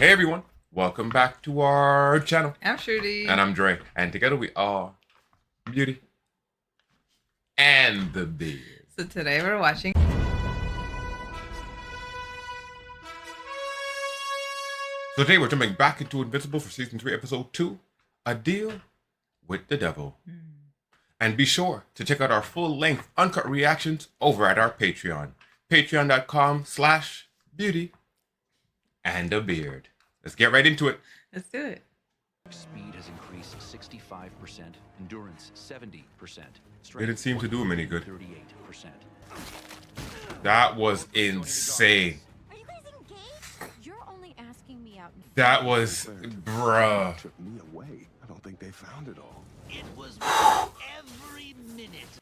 Hey everyone, welcome back to our channel. I'm Shruti. And I'm Dre. And together we are Beauty and the Beard. So today we're watching. So today we're jumping back into Invincible for Season 3, Episode 2, A Deal with the Devil. And be sure to check out our full-length uncut reactions over at our Patreon. Patreon.com/beauty and a beard. Let's get right into it. Let's do it. Speed has increased 65%, endurance 70%. It didn't seem to do him any good. 38%. That was insane. Are you guys engaged? You're only asking me out. That was, bruh. Took me away. I don't think they found it all. It was every minute.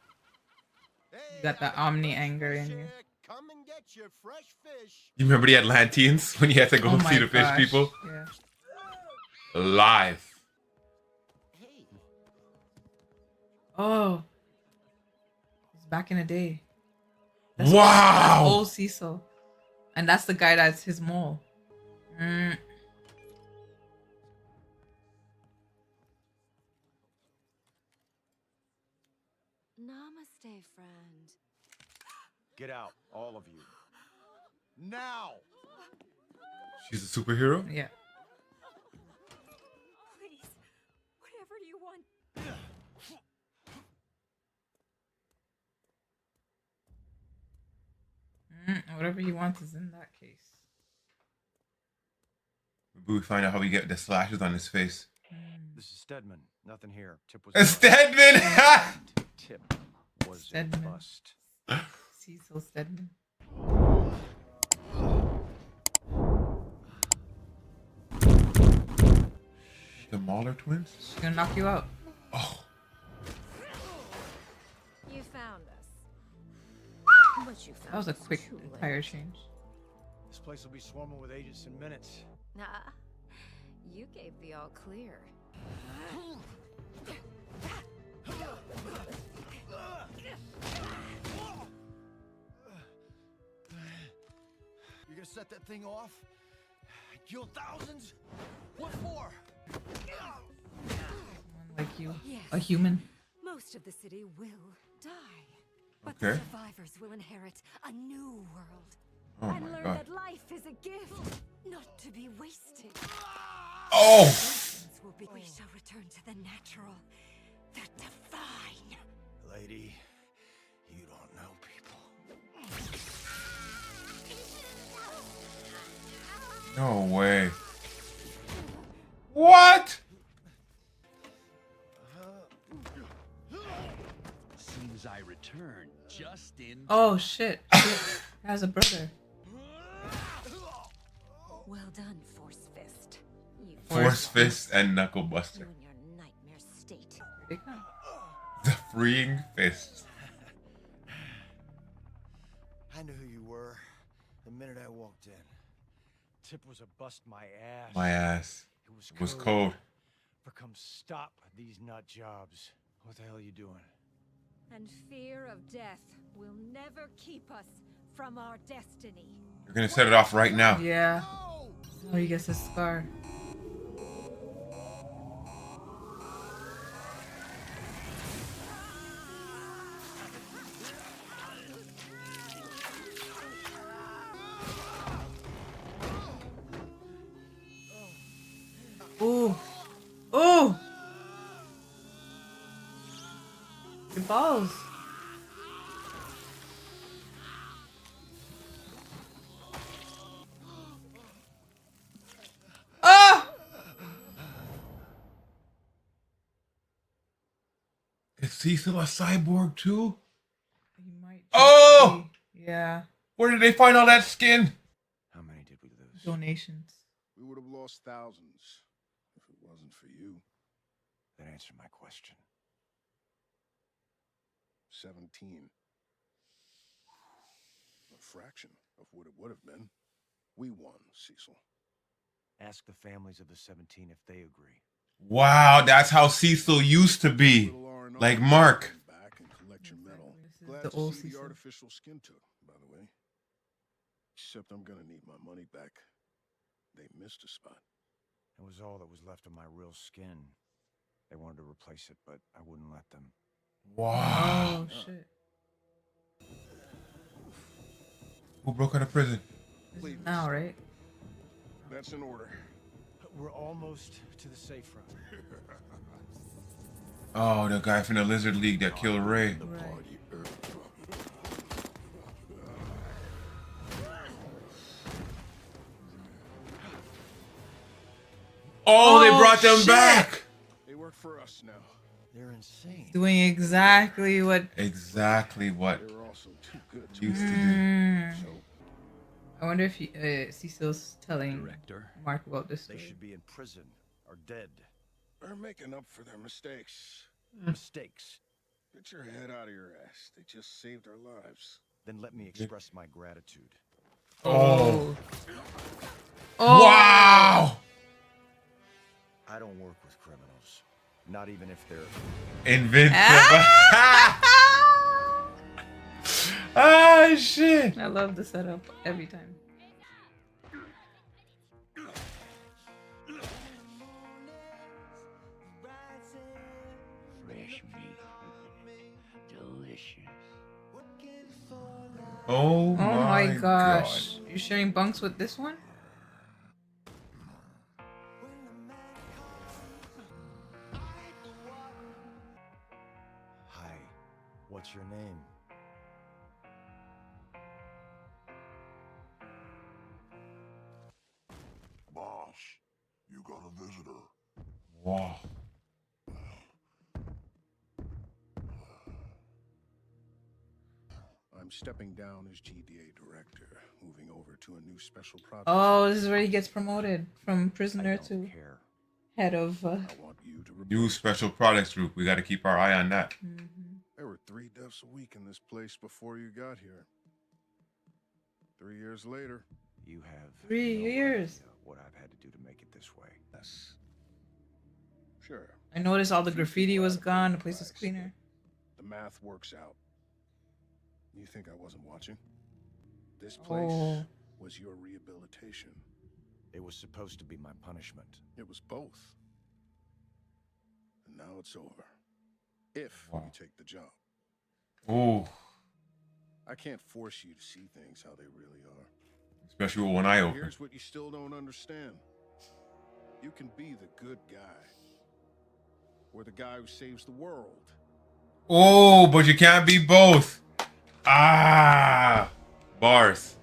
You got the Omni anger in you. Come and get your fresh fish. You remember the Atlanteans when you had to go Oh see my the fish gosh. people? Yeah. Live. Oh. It's back in the day. Wow. Old Cecil. And that's the guy that's his mole. Namaste, friend. Get out, all of you. Now! She's a superhero? Yeah. Please, whatever you want. Whatever you want is in that case. Maybe we find out how we get the slashes on his face. This is Stedman. Nothing here. Tip was Stedman! Tip was Stedman. a bust. Cecil Stedman. The Mahler twins? She's gonna knock you out. Oh. You found us. But you found That was a us quick too late. tire change. This place will be swarming with agents in minutes. Nah, you gave the all clear. You gonna set that thing off? Kill thousands? What for? Someone like you. Yes. A human. Most of the city will die. But Okay. the survivors will inherit a new world. Oh and my learn god. that life is a gift, not to be wasted. Oh! Innocence will be. We shall return to the natural, the divine. Lady, you don't know people. No way. What? Seems I returned just in. Oh shit. She has a brother. Well done, Force Fist. You Force Fist and Knuckle you Buster. and your nightmare state. Here they come. The freeing fists. I knew who you were the minute I walked in. Tip was a bust my ass. My ass. It Was cold. For come stop these nut jobs. What the hell are you doing? And fear of death will never keep us from our destiny. You're gonna set it off right now. Yeah. Oh, he gets a scar. Ooh. Ooh. Your balls. Ah! Is Cecil a cyborg too? He might. Oh! be. Yeah. Where did they find all that skin? How many did we lose? Donations. We would have lost thousands if it wasn't for you. That answered my question. 17. A fraction of what it would have been. We won, Cecil. Ask the families of the 17 if they agree. Wow, that's how Cecil used to be. Little R&R. Like Mark. Come back and collect your medal. This is Glad the to old see the Cecil. artificial skin took, by the way. Except I'm gonna need my money back. They missed a spot. It was all that was left of my real skin. They wanted to replace it, but I wouldn't let them. Wow. Oh shit. Who broke out of prison? This is now, right? That's in order. We're almost to the safe room. Oh, the guy from the Lizard League that killed Ray. Right. Oh, they Oh, brought them shit. back. They work for us now. They're insane. Doing exactly what. Exactly what They were also too good to used to do. Mm. So I wonder if Cecil's telling Director. Mark about this They story. should be in prison or dead. they're making up for their mistakes. Mistakes. Get your head out of your ass. They just saved our lives. Then let me express my gratitude. Oh. Oh. Wow. I don't work with criminals. Not even if they're... Invincible. Ah! Ah, shit. I love the setup every time. Fresh meat. Delicious. Oh, Oh my gosh. You sharing bunks with this one? Hi. What's your name? Boss, you got a visitor. Wow. I'm stepping down as GDA director, moving over to a new special project. Oh, this is where he gets promoted from I prisoner don't to care. head of. I want you to New special products group. We got to keep our eye on that. There were 3 deaths a week in this place before you got here. 3 years later. You have 3 no years. idea what I've had to do to make it this way. Yes. Sure. I noticed all the Few graffiti people was had a gone. big The place was price. cleaner. The math works out. You think I wasn't watching? This place Oh. was your rehabilitation. It was supposed to be my punishment. It was both. And now it's over. If Wow. you take the job. Oh, I can't force you to see things how they really are. especially with one eye open. Here's what you still don't understand. You can be the good guy. Or the guy who saves the world. Oh, but you can't be both. Ah, bars.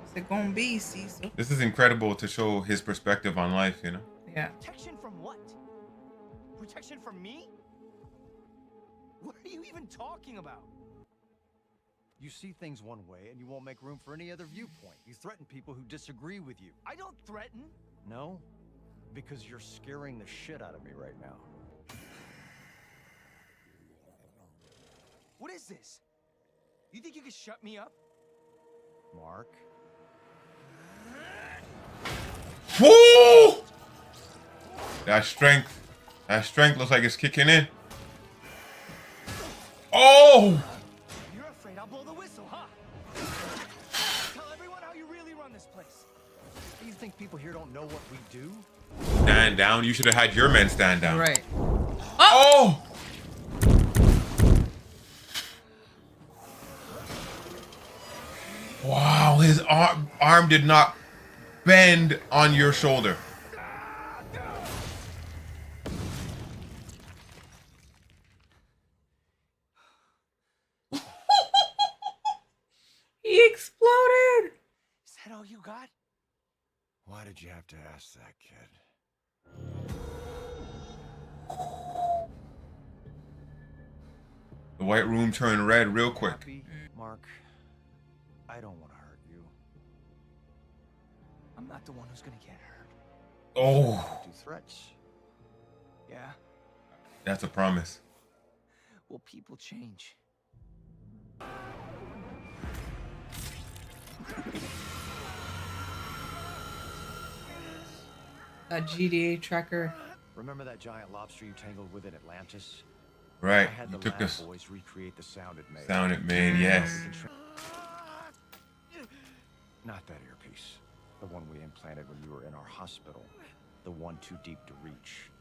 What's it gonna be, Cecil? This is incredible to show his perspective on life, you know? Yeah. Protection from what? Protection from me? What are you even talking about? You see things one way and you won't make room for any other viewpoint. You threaten people who disagree with you. I don't threaten. No? Because you're scaring the shit out of me right now. What is this? You think you can shut me up? Mark? Woo! That strength looks like it's kicking in. Oh! You're afraid I'll blow the whistle, huh? Tell everyone how you really run this place. Do you think people here don't know what we do? Stand down. You should have had your men stand down. Right. Oh! Wow, his arm did not bend on your shoulder. He exploded. Is that all you got? Why did you have to ask that, kid? The white room turned red real quick. Happy? Mark, I don't want to hurt you. I'm not the one who's gonna get hurt. Oh, Do threats. Yeah? that's a promise. Well, people change. That GDA tracker. Remember that giant lobster you tangled with in Atlantis? Right, I had you the took lab this boys recreate the sound it made. sound it made, yes. Not that earpiece, The one we implanted when you were in our hospital. The one too deep to reach.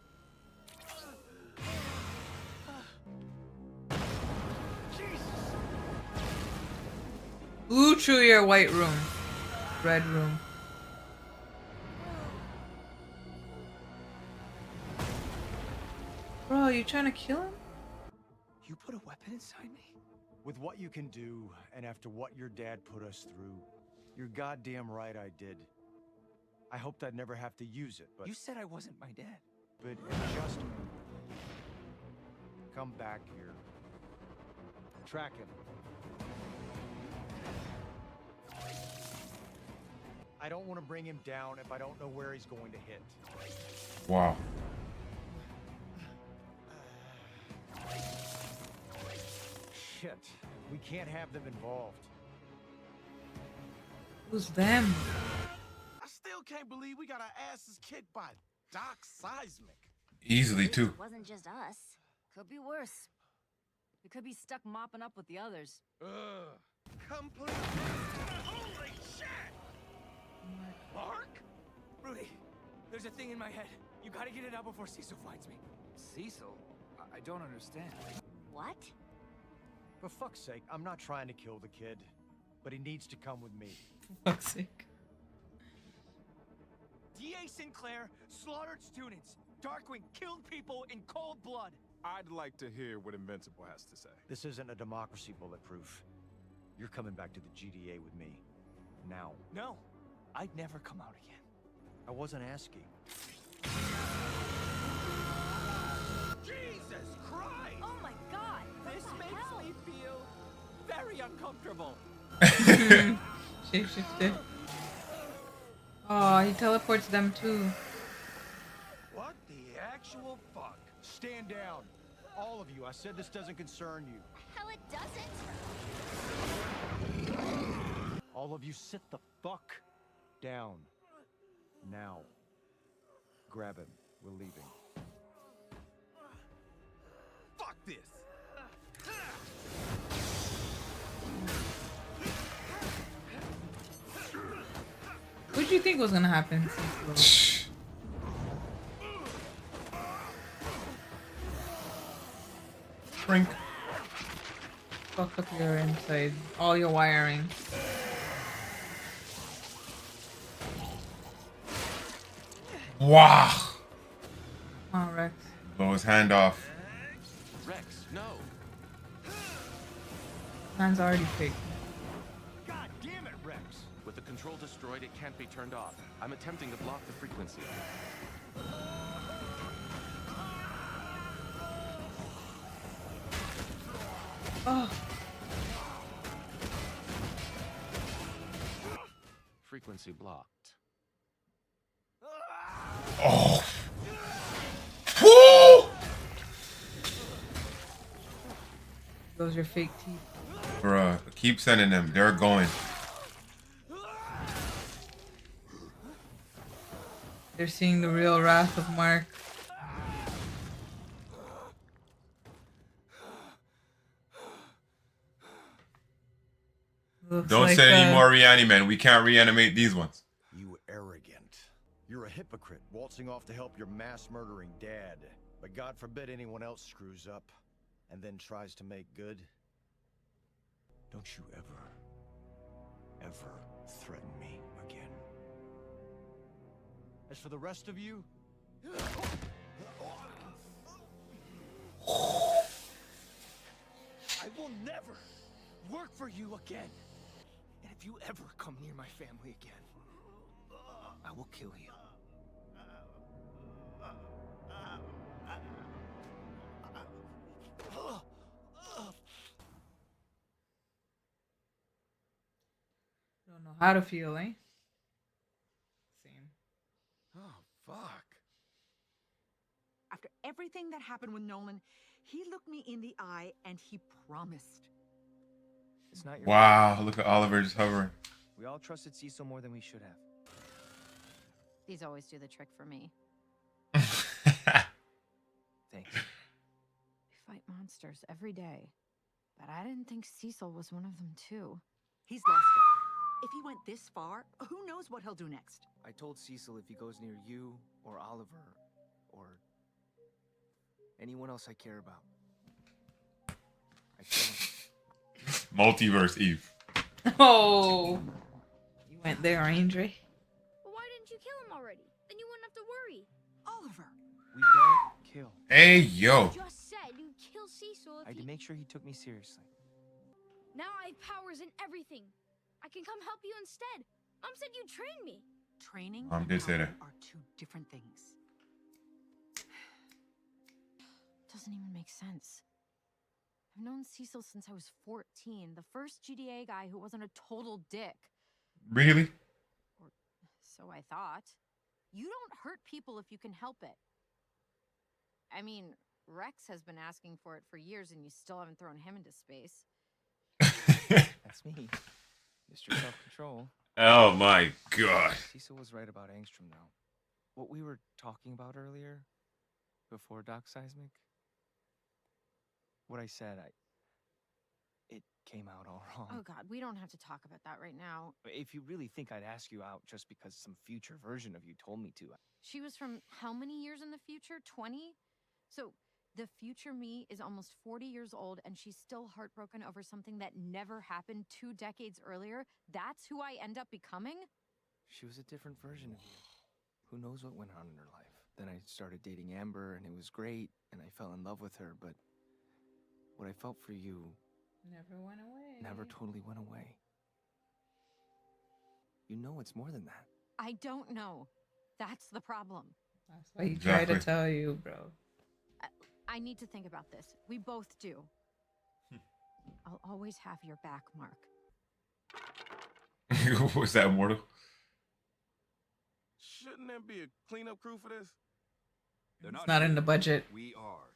Blue through your white room. Red room. Bro, you trying to kill him? You put a weapon inside me? With what you can do, and after what your dad put us through, you're goddamn right I did. I hoped I'd never have to use it, but... You said I wasn't my dad. But just... Come back here. Track him. I don't want to bring him down if I don't know where he's going to hit. Wow. Shit. We can't have them involved. Who's them? I still can't believe we got our asses kicked by Doc Seismic. Easily, too. It wasn't just us. Could be worse. We could be stuck mopping up with the others. Complete. Holy shit! Mark? Rudy, there's a thing in my head. You gotta get it out before Cecil finds me. Cecil? I don't understand. What? For fuck's sake, I'm not trying to kill the kid, but he needs to come with me. For fuck's sake. D.A. Sinclair slaughtered students. Darkwing killed people in cold blood. I'd like to hear what Invincible has to say. This isn't a democracy, Bulletproof. You're coming back to the GDA with me. Now. No, I'd never come out again. I wasn't asking. Jesus Christ! Oh my god! What This the makes hell? me feel very uncomfortable. Shapeshifted. Oh, he teleports them too. What the actual fuck? Stand down. All of you. I said this doesn't concern you. Hell, it doesn't. All of you sit the fuck down. Now. Grab him. We're leaving. Fuck this! What did you think was gonna happen? Cecil? Shrink. Fuck up your inside. All your wiring. Wow. Come on, Rex. Blow his hand off. Rex, no. Man's already fake. God damn it, Rex. With the control destroyed, it can't be turned off. I'm attempting to block the frequency. Oh, Frequency blocked. Oh. Woo! those are your fake teeth. Bruh, keep sending them. They're going. They're seeing the real wrath of Mark. Looks Don't like, say any more reaniman. We can't reanimate these ones. You arrogant. You're a hypocrite waltzing off to help your mass murdering dad. But God forbid anyone else screws up and then tries to make good. Don't you ever threaten me again. As for the rest of you, I will never work for you again. And if you ever come near my family again, I will kill you. Don't know how to feel, eh? Same. Oh, fuck. After everything that happened with Nolan, he looked me in the eye and he promised. It's not your Wow, look at Oliver just hovering. We all trusted Cecil more than we should have. These always do the trick for me. Thanks. We fight monsters every day. But I didn't think Cecil was one of them too. He's lost If he went this far, who knows what he'll do next? I told Cecil if he goes near you or Oliver or anyone else I care about, I kill him. Multiverse Eve. Oh, you went there, Andre. Well, why didn't you kill him already? Then you wouldn't have to worry. Oliver. We don't kill. Hey, yo. You just said you'd kill Cecil if I had to make sure he took me seriously. Now I have powers and everything. I can come help you instead. Mom said you'd train me. Training Mom and did say power that. are two different things. Doesn't even make sense. I've known Cecil since I was 14, the first GDA guy who wasn't a total dick. Really? Or so I thought. You don't hurt people if you can help it. I mean, Rex has been asking for it for years and you still haven't thrown him into space. That's me. Mr. Self-Control. Oh my god. Cecil was right about Angstrom, though. What we were talking about earlier, before Doc Seismic, what I said, it came out all wrong. Oh God, we don't have to talk about that right now. If you really think I'd ask you out just because some future version of you told me to. She was from how many years in the future? 20? So the future me is almost 40 years old and she's still heartbroken over something that never happened 2 decades earlier. That's who I end up becoming? She was a different version of you. Who knows what went on in her life? Then I started dating Amber and it was great and I fell in love with her, but what I felt for you Never went away. never totally went away. You know it's more than that. I don't know. That's the problem. That's what he tried to Exactly. tell you, bro. I need to think about this. We both do. I'll always have your back, Mark. Was that immortal? Shouldn't there be a cleanup crew for this? They're It's not in the budget. We are.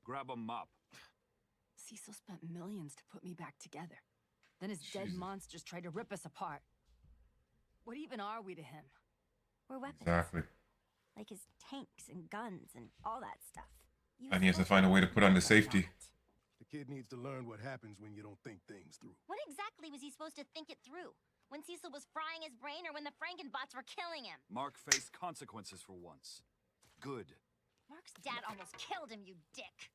Grab 'em up. Cecil spent millions to put me back together. Then his dead Jesus. monsters tried to rip us apart. What even are we to him? We're weapons. Exactly. Like his tanks and guns and all that stuff. And he has to find a way to put on the safety. The kid needs to learn what happens when you don't think things through. What exactly was he supposed to think it through? When Cecil was frying his brain or when the Frankenbots were killing him? Mark faced consequences for once. Good. Mark's dad almost killed him, you dick.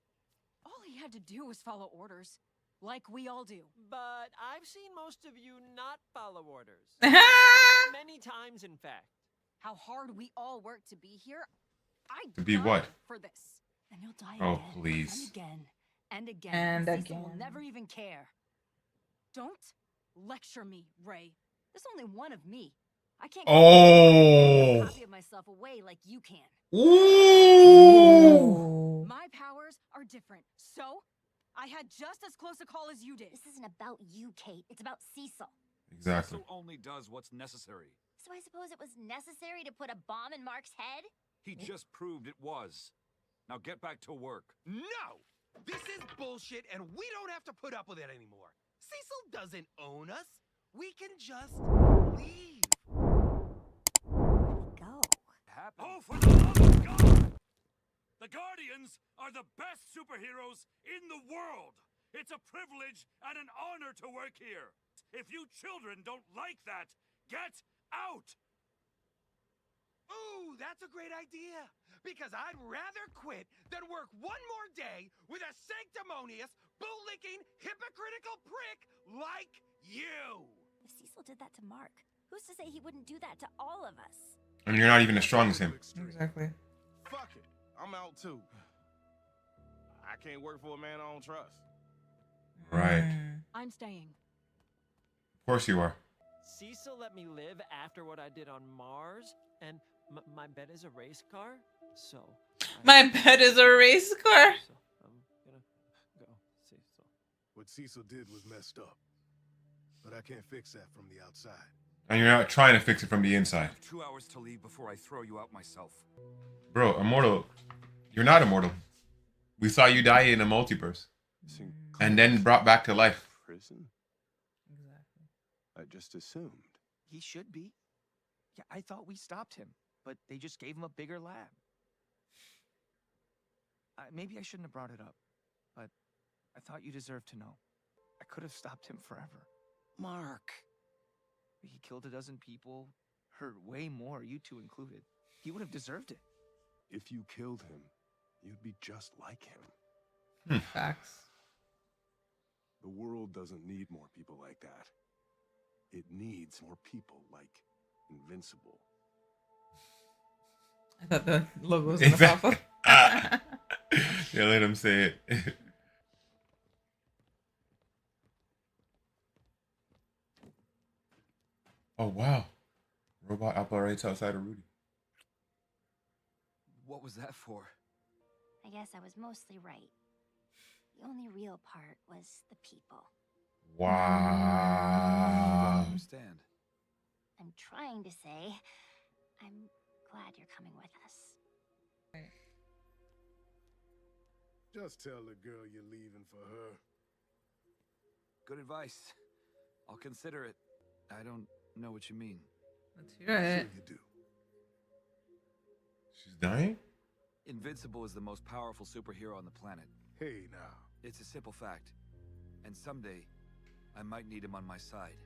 All he had to do was follow orders. Like we all do. But I've seen most of you not follow orders. Many times, in fact. How hard we all work to be here. I To be died what? for this. And you'll die Oh, again. please. And again. And again. And Cecil will again. never even care. Don't lecture me, Ray. There's only one of me. I can't give Oh. a copy of myself away like you can. Ooh. My powers are different. So, I had just as close a call as you did. This isn't about you, Kate. It's about Cecil. Exactly. Cecil only does what's necessary. So I suppose it was necessary to put a bomb in Mark's head? He just proved it was. Now get back to work. No! This is bullshit and we don't have to put up with it anymore. Cecil doesn't own us. We can just leave. Go. Oh, for the love of God! The Guardians are the best superheroes in the world. It's a privilege and an honor to work here. If you children don't like that, get out! Ooh, that's a great idea. Because I'd rather quit than work one more day with a sanctimonious, bootlicking, hypocritical prick like you. If Cecil did that to Mark, who's to say he wouldn't do that to all of us? And you're not even as strong as him. Exactly. Fuck it. I'm out too. I can't work for a man I don't trust. Right. I'm staying. Of course you are. Cecil let me live after what I did on Mars, and my bed is a race car, so... My bed is a race car. So I'm gonna go, Cecil. What Cecil did was messed up. But I can't fix that from the outside. And you're not trying to fix it from the inside. 2 hours to leave before I throw you out myself. Bro, immortal. You're not immortal. We saw you die in a multiverse. And then brought back to life. Prison? Exactly. I just assumed. He should be. Yeah, I thought we stopped him, but they just gave him a bigger lab. Maybe I shouldn't have brought it up, but I thought you deserved to know. I could have stopped him forever. Mark. He killed a dozen people, hurt way more, you two included. He would have deserved it. If you killed him, you'd be just like him. Facts. The world doesn't need more people like that. It needs more people like Invincible. I thought the logo was gonna pop up. Yeah, let him say it. Oh wow. Robot operates outside of Rudy. What was that for? I guess I was mostly right. The only real part was the people. Wow. I don't understand. I'm trying to say, I'm glad you're coming with us. Just tell the girl you're leaving for her. Good advice. I'll consider it. I don't know what you mean. Let's hear it. Sure you do. She's dying? Invincible is the most powerful superhero on the planet. Hey, now. It's a simple fact. And someday, I might need him on my side.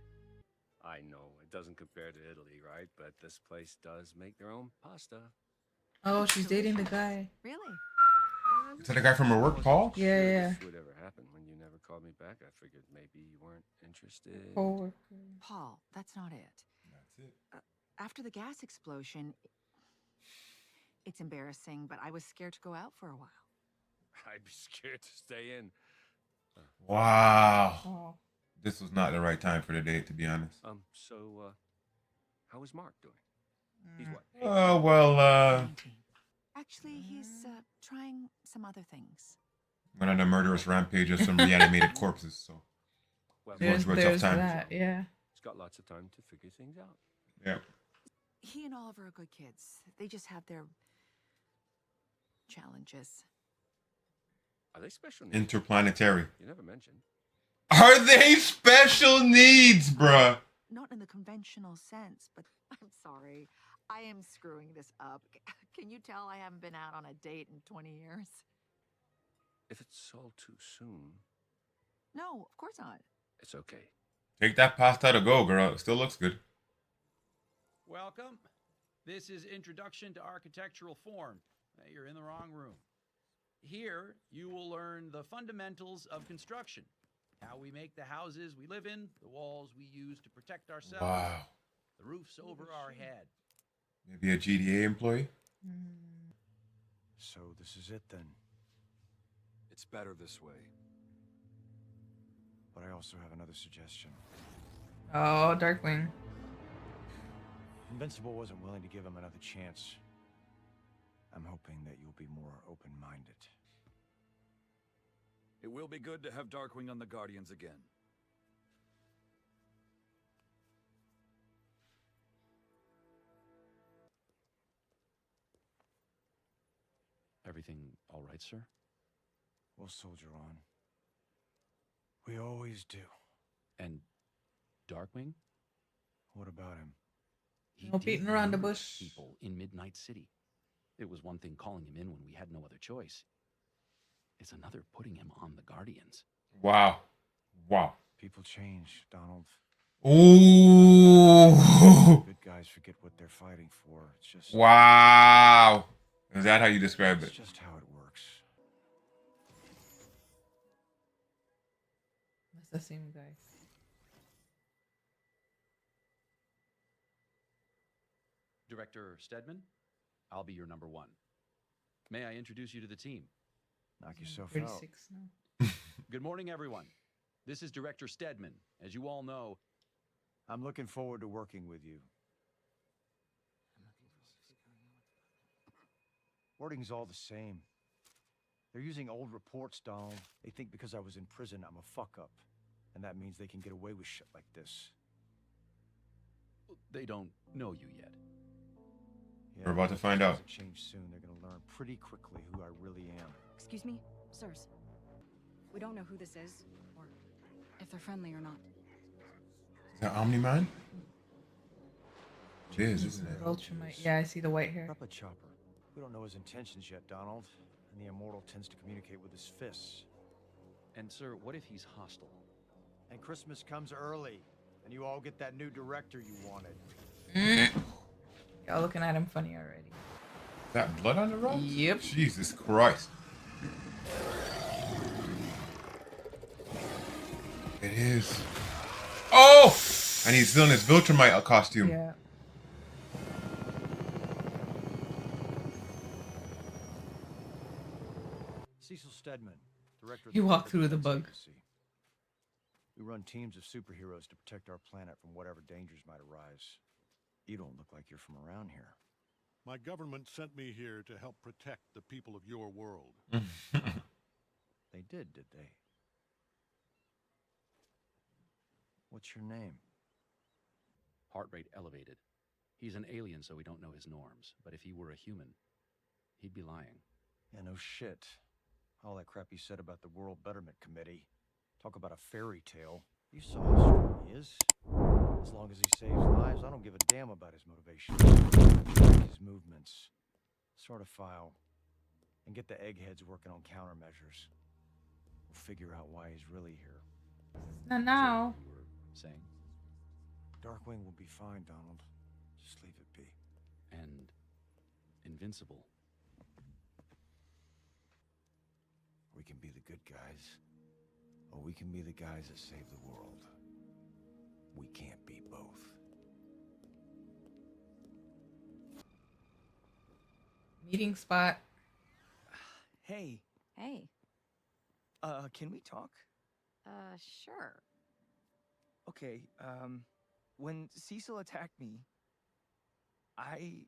I know, it doesn't compare to Italy, right? But this place does make their own pasta. Oh, she's dating the guy. Really? Is that the guy from her work, Paul? Yeah, yeah. This would ever happen when you never called me back. I figured maybe you weren't interested. Coworker. Paul, that's not it. That's it. After the gas explosion, it's embarrassing, but I was scared to go out for a while. I'd be scared to stay in. Wow. Oh. This was not the right time for the date, to be honest. So, how is Mark doing? He's what? Oh, well, Actually, he's trying some other things. went on a murderous rampage of some reanimated corpses, so. Well, Going through a tough time. That, yeah. He's got lots of time to figure things out. Yeah. He and Oliver are good kids. They just have their challenges. Are they special needs? Interplanetary. You never mentioned. Are they special needs, bruh? Not in the conventional sense, but I'm sorry. I am screwing this up. Can you tell I haven't been out on a date in 20 years? If it's all too soon, No, of course not. it's okay. Take that pasta to go, girl. It still looks good. Welcome. This is Introduction to Architectural Form. You're in the wrong room. Here, you will learn the fundamentals of construction. How we make the houses we live in, the walls we use to protect ourselves, Wow. the roofs over our head. Maybe a GDA employee? So this is it then. It's better this way. But I also have another suggestion. Oh, Darkwing. Invincible wasn't willing to give him another chance. I'm hoping that you'll be more open-minded. It will be good to have Darkwing on the Guardians again. Everything all right, sir? We'll soldier on. We always do. And Darkwing? What about him? He No did beating around the murder bush. people in Midnight City. It was one thing calling him in when we had no other choice. It's another putting him on the Guardians. Wow. Wow. People change, Donald. Ooh. Good guys forget what they're fighting for. It's just... Wow. Is that how you describe it? It's just how it works. That's the same guy. Director Stedman, I'll be your number one. May I introduce you to the team? Knock yourself out. 36 now. Good morning, everyone. This is Director Stedman. As you all know, I'm looking forward to working with you. Wording's all the same. They're using old reports, Donald. They think because I was in prison, I'm a fuck-up. And that means they can get away with shit like this. they don't know you yet. We're about to find out. Change soon. They're gonna learn pretty quickly who I really am. Excuse me, sirs. We don't know who this is, or if they're friendly or not. Is that Omni-Man? It is, isn't it? Ultramite. Yeah, I see the white hair. Up a chopper. We don't know his intentions yet, Donald. And the Immortal tends to communicate with his fists. And sir, what if he's hostile? And Christmas comes early. and you all get that new director you wanted. Y'all looking at him funny already. Is that blood on the rocks? Yep. Jesus Christ. It is. Oh! And he's still in his Viltrumite costume. Yeah. Cecil Stedman, director of You the walk through the Confrontation bug. Agency. We run teams of superheroes to protect our planet from whatever dangers might arise. You don't look like you're from around here. My government sent me here to help protect the people of your world. They did they? What's your name? Heart rate elevated. He's an alien, so we don't know his norms. But if he were a human, he'd be lying. Yeah, no shit. All that crap he said about the World Betterment Committee. Talk about a fairy tale. You saw how strong he is. As long as he saves lives, I don't give a damn about his motivation. Track his movements. Sort a file. And get the eggheads working on countermeasures. We'll figure out why he's really here. Not now. You were saying? Darkwing will be fine, Donald. Just leave it be. And Invincible. We can be the good guys, or we can be the guys that save the world. We can't be both. Meeting spot. Hey, Hey, can we talk? sure. Okay, when Cecil attacked me, I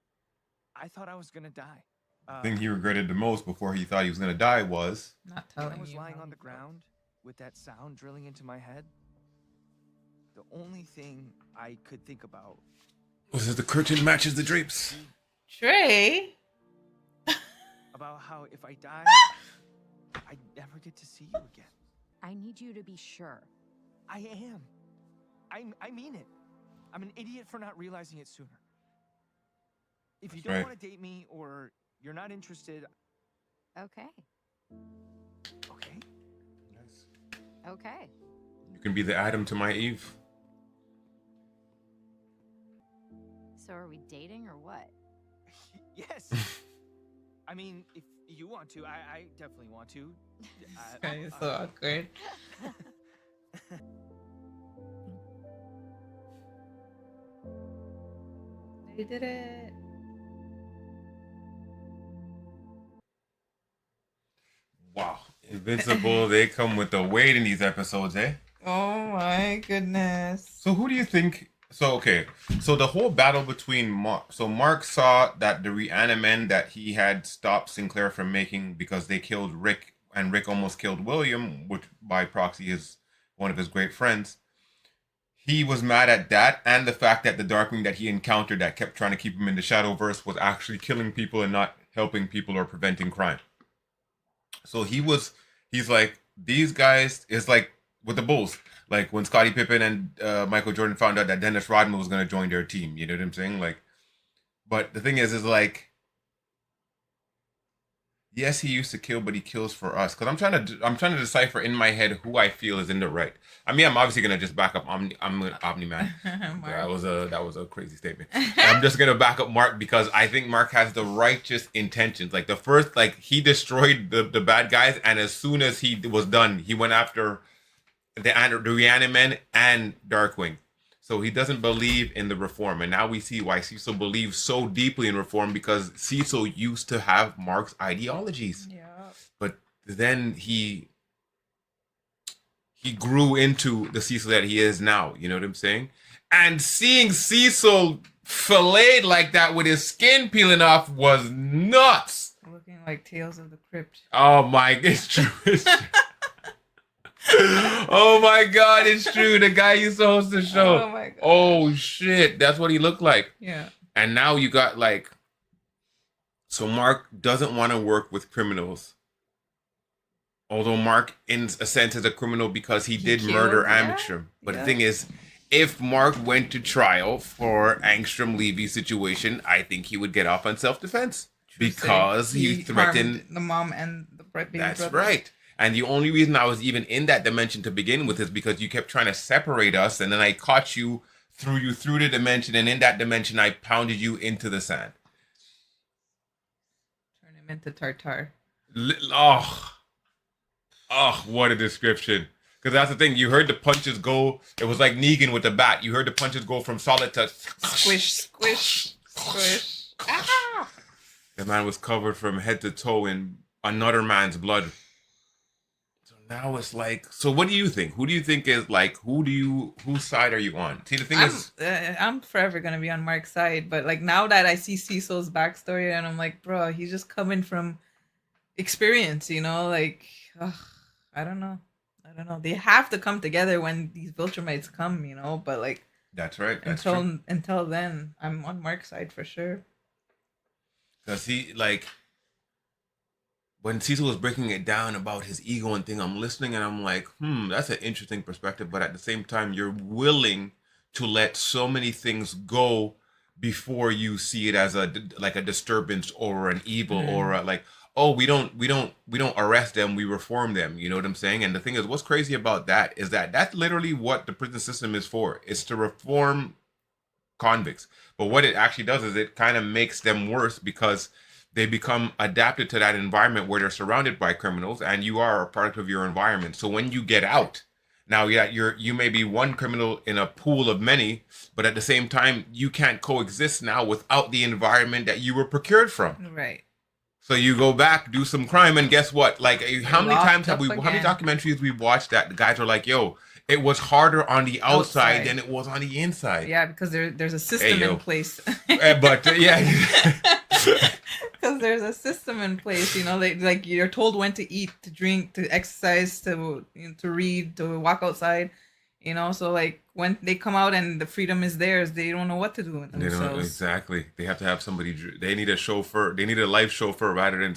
thought I was gonna die. The thing he regretted the most before he thought he was going to die was... Not When telling I was you. lying how on he the felt. ground with that sound drilling into my head, the only thing I could think about Was it the curtain matches the drapes? Trey. about how if I die, I'd never get to see you again. I need you to be sure. I am. I mean it. I'm an idiot for not realizing it sooner. If you That's don't right. want to date me or you're not interested, Okay. okay? Okay. You can be the Adam to my Eve. So are we dating or what? Yes. I mean, if you want to, I definitely want to. It's so awkward. They did it. Wow. Invincible, they come with the weight in these episodes, eh? Oh my goodness. So who do you think... So, okay. So the whole battle between Mark... So Mark saw that the reanimen that he had stopped Sinclair from making because they killed Rick, and Rick almost killed William, which by proxy is one of his great friends. He was mad at that and the fact that the Darkwing that he encountered that kept trying to keep him in the Shadowverse was actually killing people and not helping people or preventing crime. So he's like, these guys is like with the Bulls. Like when Scottie Pippen and Michael Jordan found out that Dennis Rodman was going to join their team. You know what I'm saying? Like, but the thing is like, yes, he used to kill, but he kills for us. Because I'm trying to decipher in my head who I feel is in the right. I mean, I'm obviously gonna just back up Omni-Man. that was a crazy statement. I'm just gonna back up Mark because I think Mark has the righteous intentions. Like the first, like he destroyed the bad guys, and as soon as he was done, he went after the Reanimen and Darkwing. So he doesn't believe in the reform, and now we see why Cecil believes so deeply in reform because Cecil used to have Mark's ideologies. Yeah. But then he grew into the Cecil that he is now. You know what I'm saying? And seeing Cecil filleted like that with his skin peeling off was nuts. Looking like Tales of the Crypt. Oh my, it's true. It's true. Oh my God, it's true. The guy used to host the show. Oh my God. Oh shit, that's what he looked like. Yeah. And now you got like, so Mark doesn't want to work with criminals. Although Mark, in a sense, is a criminal because he did killed, murder yeah. Angstrom. But Yeah. the thing is, if Mark went to trial for Angstrom-Levy situation, I think he would get off on self-defense because he threatened harmed the mom and the baby That's brother. right. And the only reason I was even in that dimension to begin with is because you kept trying to separate us, and then I caught you, threw you through the dimension, and in that dimension I pounded you into the sand. Turn him into tartar. Oh, what a description. Because that's the thing. You heard the punches go. It was like Negan with the bat. You heard the punches go from solid to squish, squish, squish. Ah! The man was covered from head to toe in another man's blood. So now it's like, so what do you think? Who do you think is like, whose side are you on? See, the thing is, I'm forever going to be on Mark's side. But like now that I see Cecil's backstory and I'm like, bro, he's just coming from experience, you know? Like, I don't know. They have to come together when these Viltrumites come, you know? But like, that's right. That's until then, I'm on Mark's side for sure. Because he, like, when Cecil was breaking it down about his ego and thing, I'm listening and I'm like, that's an interesting perspective. But at the same time, you're willing to let so many things go before you see it as a disturbance or an evil or a, like, oh, we don't arrest them, we reform them. You know what I'm saying? And the thing is, what's crazy about that is that that's literally what the prison system is for. It's to reform convicts. But what it actually does is it kind of makes them worse because they become adapted to that environment where they're surrounded by criminals and you are a product of your environment. So when you get out, now you may be one criminal in a pool of many, but at the same time, you can't coexist now without the environment that you were procured from. Right. So you go back, do some crime, and guess what? Like, how many documentaries we've watched that the guys are like, yo, it was harder on the outside than it was on the inside. Yeah, because there's a system in place. Because there's a system in place, you know, like you're told when to eat, to drink, to exercise, to read, to walk outside, you know. So like when they come out and the freedom is theirs, they don't know what to do with themselves. They don't, exactly. They have to have somebody. They need a chauffeur. They need a life chauffeur rather than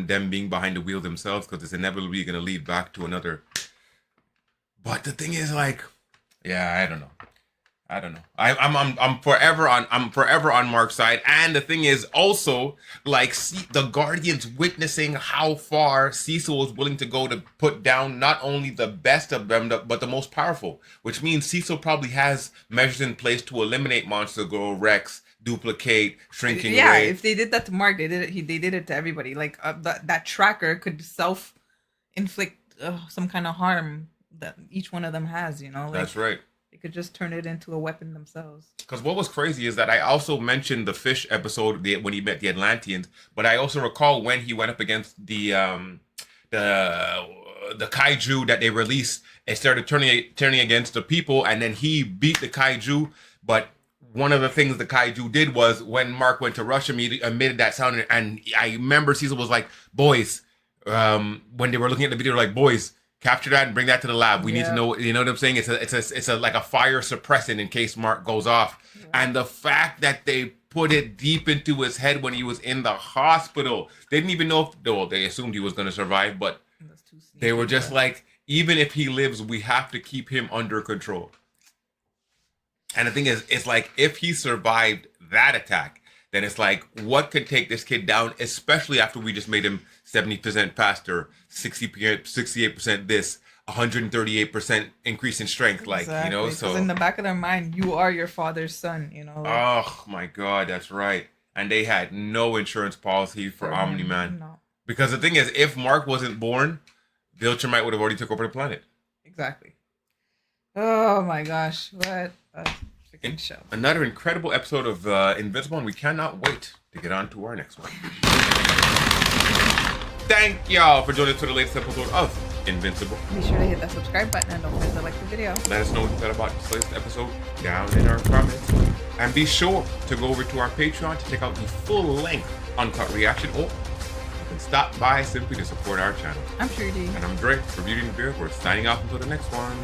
them being behind the wheel themselves, because it's inevitably going to lead back to another. But the thing is, like, yeah, I don't know. I'm forever on Mark's side. And the thing is also, like, the Guardians witnessing how far Cecil was willing to go to put down not only the best of them, but the most powerful. Which means Cecil probably has measures in place to eliminate Monster Girl, Rex, Duplicate, Shrinking Ray. Yeah, if they did that to Mark, they did it to everybody. Like that tracker could self-inflict some kind of harm that each one of them has, you know. Like, that's right. They could just turn it into a weapon themselves. Because what was crazy is that I also mentioned the fish episode when he met the Atlanteans, but I also recall when he went up against the kaiju that they released, it started turning against the people, and then he beat the kaiju. But one of the things the kaiju did was when Mark went to rush him, he emitted that sound, and I remember Cecil was like, "Boys," when they were looking at the video, like, "Boys, capture that and bring that to the lab. We need to know." You know what I'm saying? It's a like a fire suppressant in case Mark goes off. Yeah. And the fact that they put it deep into his head when he was in the hospital, they didn't even know if they assumed he was going to survive, but they were just like, even if he lives, we have to keep him under control. And the thing is, it's like, if he survived that attack, then it's like, what could take this kid down, especially after we just made him 70% faster, 68% this, 138% increase in strength, like, you know. So in the back of their mind, you are your father's son, you know. Like, oh my God, that's right. And they had no insurance policy for Omni-Man. No. Because the thing is, if Mark wasn't born, Viltrumite would have already took over the planet. Exactly. Oh my gosh, what a freaking show. Another incredible episode of Invincible, and we cannot wait to get on to our next one. Thank y'all for joining us for the latest episode of Invincible. Be sure to hit that subscribe button and don't forget to like the video. Let us know what you thought about this latest episode down in our comments. And be sure to go over to our Patreon to check out the full-length uncut reaction, or you can stop by simply to support our channel. I'm Shruti. And I'm Dre for Beauty and the Beard. We're signing off until the next one.